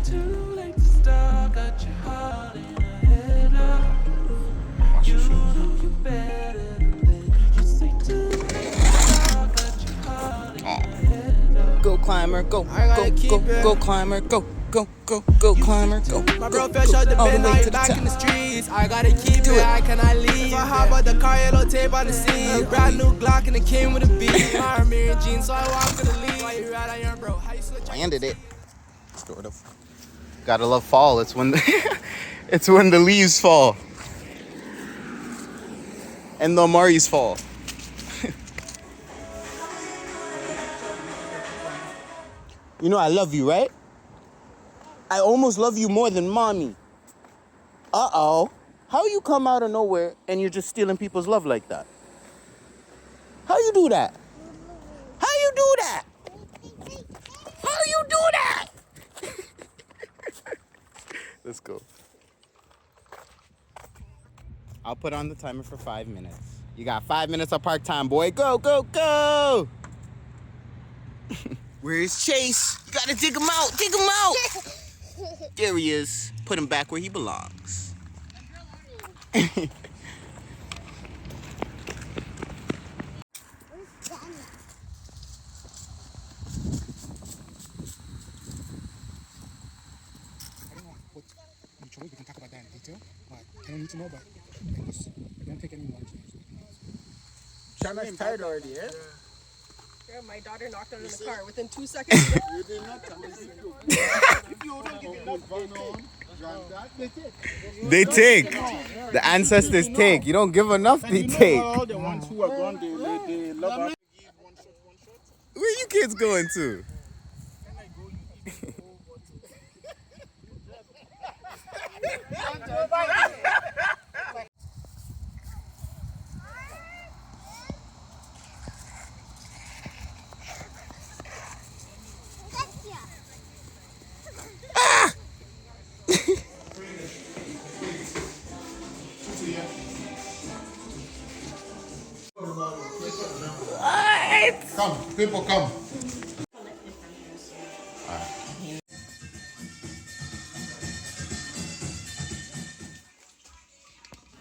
too late to start, got your heart in a headlock. You know you better than this. You say too late to start, got your heart in a headlock. Go climber, go, go climber, go climber, go. My bro fresh out the bed, now you back in the streets. I gotta keep it, I cannot leave. If I hop out the car, yellow tape on the seat. Brand new Glock and it came with a beat. My army and jeans, so I walk to the lead. Why you ride on your bro? How you switch? Landed it. Sort of. Gotta love fall. It's when it's when the leaves fall. And the Amaris fall. You know I love you, right? I almost love you more than mommy. Uh-oh. How you come out of nowhere and you're just stealing people's love like that? How you do that? How you do that? How you do that? Let's go. I'll put on the timer for 5 minutes. You got 5 minutes of park time, boy. Go, go, go! Where's Chase? You gotta dig him out. Dig him out! There he is. Put him back where he belongs. We can talk about that in detail, but I don't need to know, but don't take any more. Shana's tired already, eh? Yeah, my daughter knocked on in the car within 2 seconds. You did not tell me. If you don't give enough, They take. The ancestors take. You don't give enough, they take. all the ones who are gone, they love us. Where you kids going to? Come, people, come.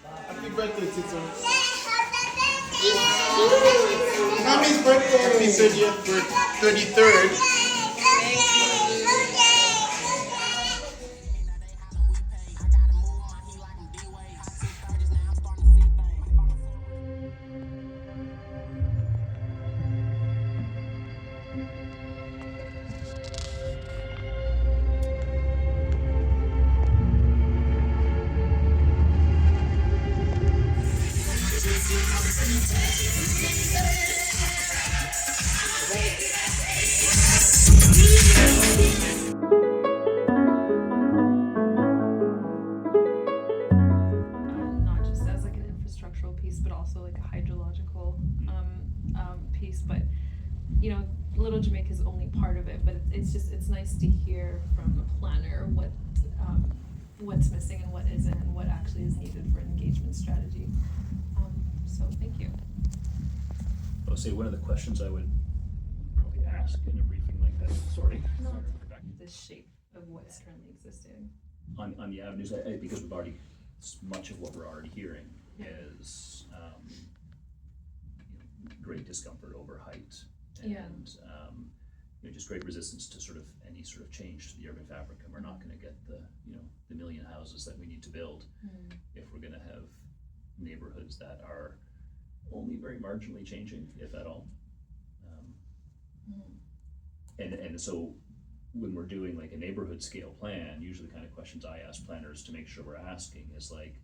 Happy birthday, Tito. Mommy's birthday. Happy 33rd. Not just as like an infrastructural piece, but also like a hydrological piece. But you know, Little Jamaica is only part of it. But it's nice to hear from a planner what's missing and what isn't, and what actually is needed for an engagement strategy. So thank you. I would say one of the questions I would probably ask in a briefing like that, The shape of what's currently existing. on the avenues, because we've already, much of what we're already hearing is great discomfort over height and just great resistance to sort of any sort of change to the urban fabric, and we're not going to get the million houses that we need to build if we're going to have neighborhoods that are only very marginally changing, if at all. And so when we're doing like a neighborhood scale plan, usually the kind of questions I ask planners to make sure we're asking is like,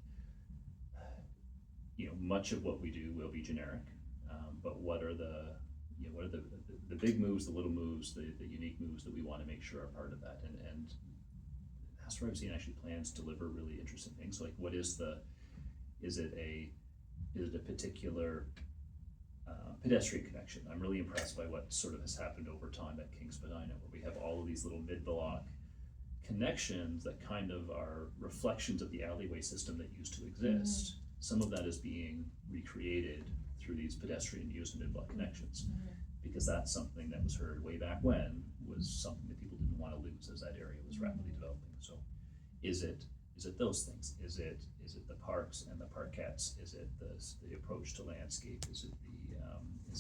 much of what we do will be generic, but what are the big moves, the little moves, the unique moves that we want to make sure are part of that, and that's where I've seen actually plans deliver really interesting things. Like, what is it a particular pedestrian connection? I'm really impressed by what sort of has happened over time at King Spadina, where we have all of these little mid-block connections that kind of are reflections of the alleyway system that used to exist. Some of that is being recreated through these pedestrian used mid-block connections, because that's something that was heard way back when, was something that people didn't want to lose as that area was rapidly developing. So is it those things? Is it the parks and the parkettes? Is it the approach to landscape? Is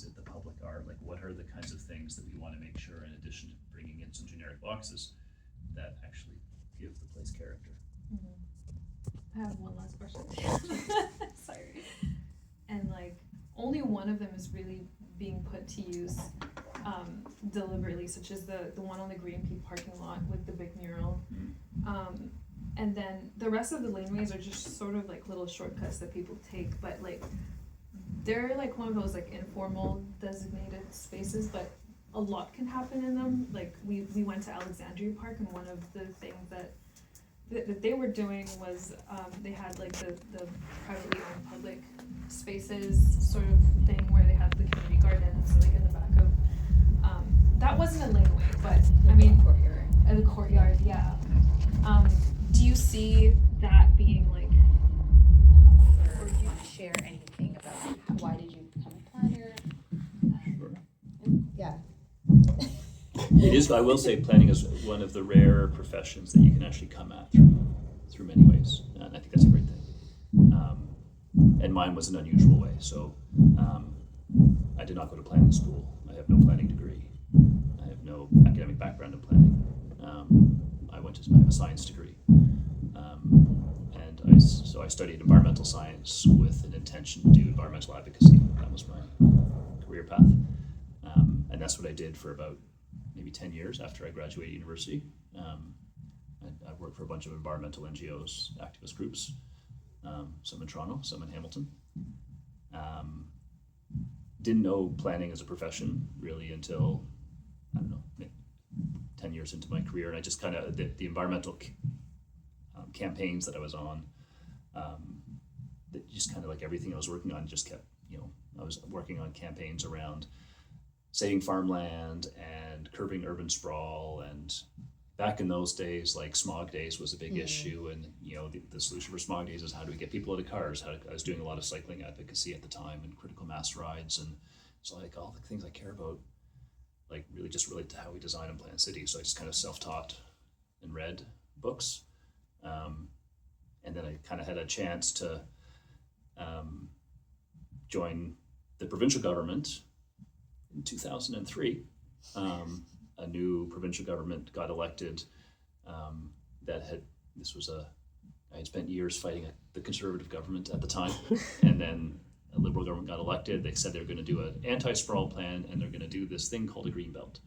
it the public art? Like, what are the kinds of things that we want to make sure, in addition to bringing in some generic boxes, that actually give the place character? I have one last question. Sorry. And like, only one of them is really being put to use deliberately, such as the one on the Green Peak parking lot with the big mural. And then the rest of the laneways are just sort of like little shortcuts that people take, but like they're like one of those like informal designated spaces, but a lot can happen in them. Like we went to Alexandria Park, and one of the things that they were doing was they had like the privately owned public spaces sort of thing where they had the community gardens like in the back of that wasn't a laneway, but I mean courtyard. The courtyard, yeah. Do you see that being like, or do you share anything about why did you become a planner? Sure. Yeah. It is, I will say, planning is one of the rare professions that you can actually come at through many ways, and I think that's a great thing. And mine was an unusual way. So I did not go to planning school. I have no planning degree. I have no academic background in planning. I have a science degree, and I studied environmental science with an intention to do environmental advocacy. That was my career path, and that's what I did for about maybe 10 years after I graduated university. I worked for a bunch of environmental NGOs, activist groups, some in Toronto, some in Hamilton. Didn't know planning as a profession really until, I don't know, 10 years into my career. And I just kind of, the environmental campaigns that I was on, that just kind of like everything I was working on just kept, I was working on campaigns around saving farmland and curbing urban sprawl. And back in those days, like smog days was a big issue. And, the solution for smog days is how do we get people out of cars? I was doing a lot of cycling advocacy at the time and critical mass rides. And so like all the things I care about, like really just relate to how we design and plan cities. So I just kind of self-taught and read books. And then I kind of had a chance to join the provincial government in 2003. A new provincial government got elected I had spent years fighting the Conservative government at the time, and then a Liberal government got elected. They said they were going to do an anti-sprawl plan, and they're going to do this thing called a green belt.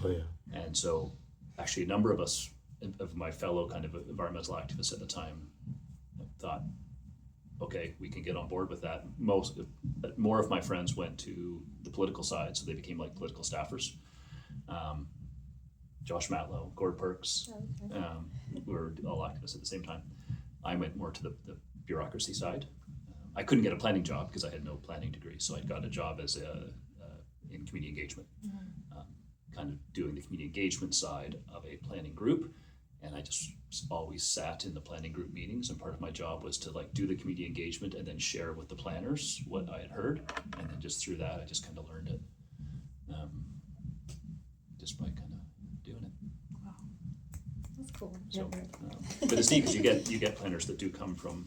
Oh yeah. And so actually a number of us, of my fellow kind of environmental activists at the time, thought, okay, we can get on board with that. More of my friends went to the political side, so they became like political staffers. Josh Matlow, Gord Perks, we were all activists at the same time. I went more to the bureaucracy side. I couldn't get a planning job because I had no planning degree, so I got a job as in community engagement, kind of doing the community engagement side of a planning group. And I just always sat in the planning group meetings, and part of my job was to like do the community engagement and then share with the planners what I had heard, and then just through that I just kind of learned it, just by kind of doing it. Wow, that's cool. So, but it's neat because you get planners that do come from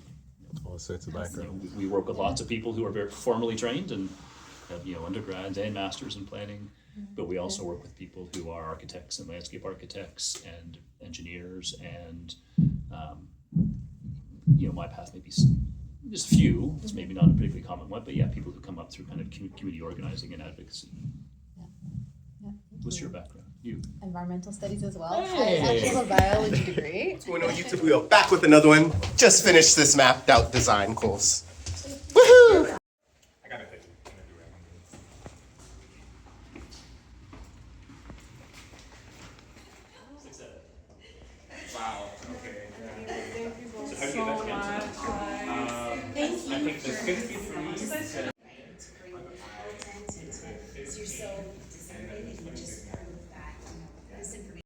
All sorts of background. we work with lots of people who are very formally trained and have undergrads and masters in planning, but we also work with people who are architects and landscape architects and engineers, and my path may be just a few. It's maybe not a particularly common one, but yeah, people who come up through kind of community organizing and advocacy. Yeah. What's your background? You? Environmental studies as well. Hey. I actually have a biology degree. What's going on YouTube? We are back with another one. Just finished this mapped out design course. Woohoo!